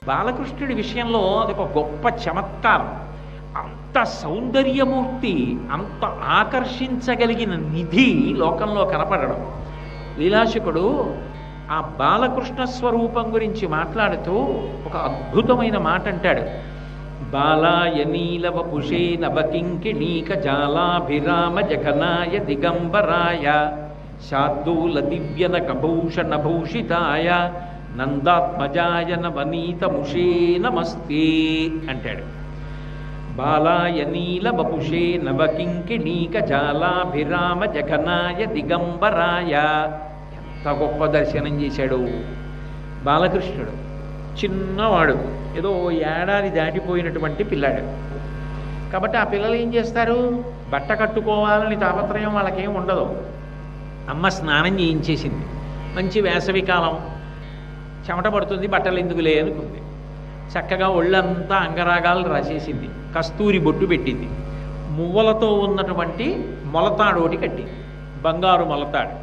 బాలకృష్ణుడి విషయంలో అదొక గొప్ప చమత్కారం. అంత సౌందర్యమూర్తి, అంత ఆకర్షించగలిగిన నిధి లోకంలో కనపడడం. లీలాశకుడు ఆ బాలకృష్ణ స్వరూపం గురించి మాట్లాడుతూ ఒక అద్భుతమైన మాట అంటాడు. బాలాయ నీలవపుషే నవకింకిణీక జాలాభిరామ జఘనాయ దిగంబరాయ శార్దూల దివ్యన కభూషణ భూషితాయ నందాత్మజాయ నవనీతముషే నమస్తే అంటాడు. బాలాయ నీలవపుషే నవకింకిణీక జాలాభిరామ జఘనాయ దిగంబరాయ. ఎంత గొప్ప దర్శనం చేశాడు బాలకృష్ణుడు. చిన్నవాడు, ఏదో ఏడాది దాటిపోయినటువంటి పిల్లాడు. కాబట్టి ఆ పిల్లలు ఏం చేస్తారు, బట్ట కట్టుకోవాలని తాపత్రయం వాళ్ళకేం ఉండదు. అమ్మ స్నానం చేయించేసింది, మంచి వేసవికాలం, చెమట పడుతుంది, బట్టలు ఎందుకులే అనుకుంది. చక్కగా ఒళ్ళంతా అంగరాగాలు రాసేసింది, కస్తూరి బొట్టు పెట్టింది, మువ్వలతో ఉన్నటువంటి మొలతాడు ఒకటి కట్టింది, బంగారు మొలతాడు.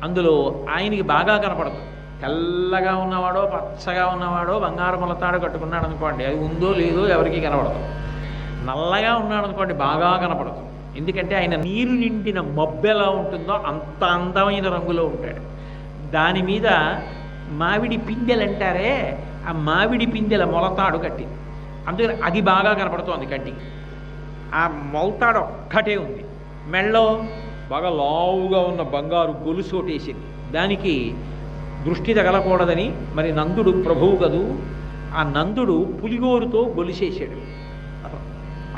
అందులో ఆయనకి బాగా కనపడుతుంది. తెల్లగా ఉన్నవాడో పచ్చగా ఉన్నవాడో బంగారు మొలతాడు కట్టుకున్నాడు అనుకోండి, అది ఉందో లేదో ఎవరికి కనపడదు. నల్లగా ఉన్నాడు అనుకోండి, బాగా కనపడదు. ఎందుకంటే ఆయన నీరు నిండిన మబ్బు ఎలా ఉంటుందో అంత అందమైన రంగులో ఉంటాడు. దాని మీద మామిడి పిందెలు అంటారే, ఆ మామిడి పిందెల మొలతాడు కట్టింది. అందుకని అది బాగా కనపడుతోంది కంటికి. ఆ మొలతాడు ఒక్కటే ఉంది. మెళ్ళో బాగా లావుగా ఉన్న బంగారు గొలుసు ఒకటేసింది. దానికి దృష్టి తగలకూడదని మరి నందుడు ప్రభువు కదూ, ఆ నందుడు పులిగోరుతో గొలుసేసాడు.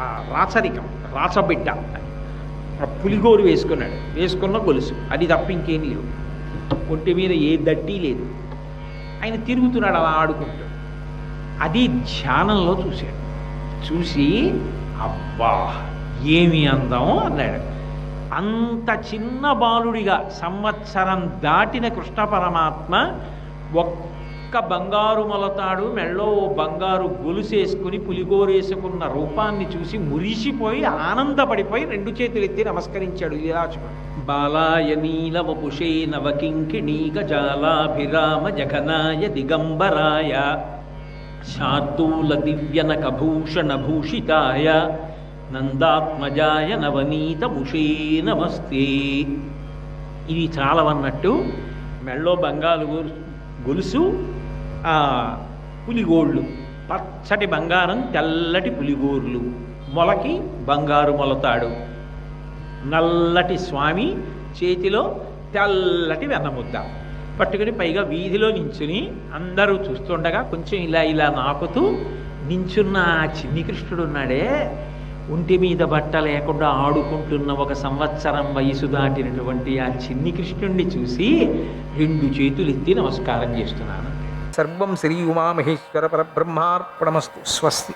ఆ రాచరికం, రాచబిడ్డ ఆ పులిగోరు వేసుకున్నాడు, వేసుకున్న గొలుసు అది తప్ప ఇంకేం లేవు. ఒంటి మీద ఏ దట్టి లేదు. ఆయన తిరుగుతున్నాడు అలా ఆడుకుంటూ. అది ధ్యానంలో చూశాడు. చూసి అబ్బా ఏమి అందం అన్నాడు. అంత చిన్న బాలుడిగా సంవత్సరం దాటిన కృష్ణ పరమాత్మ ఒక్క బంగారు మొలతాడు మెళ్ళో బంగారు గొలుసేసుకుని పులిగోరేసుకున్న రూపాన్ని చూసి మురిసిపోయి ఆనందపడిపోయి రెండు చేతులు ఎత్తి నమస్కరించాడు లీలాచకుడు. బాలాయ నీలవపుషే నవకింకిణీక జాలాభిరామ జఘనాయ దిగంబరాయ శార్దూల దివ్యనక భూషణ భూషితాయ నందాత్మజాయ నవనీతముషే నమస్తే. ఇది చాలవన్నట్టు మెళ్ళో బంగారు గొలుసు, ఆ పులిగోళ్ళు, పచ్చటి బంగారం తెల్లటి పులిగోర్లు, మొలకి బంగారు మొలతాడు, నల్లటి స్వామి చేతిలో తెల్లటి వెన్నముద్ద పట్టుకుని పైగా వీధిలో నించుని అందరూ చూస్తుండగా కొంచెం ఇలా ఇలా నాకుతూ నించున్న ఆ చిన్ని కృష్ణుడు ఉన్నాడే, ఒంటి మీద బట్ట లేకుండా ఆడుకుంటున్న ఒక సంవత్సరం వయసు దాటినటువంటి ఆ చిన్ని కృష్ణుణ్ణి చూసి రెండు చేతులు ఎత్తి నమస్కారం చేస్తున్నాను. సర్వం శ్రీ ఉమామహేశ్వర పరబ్రహ్మార్పణమస్తు. స్వస్తి.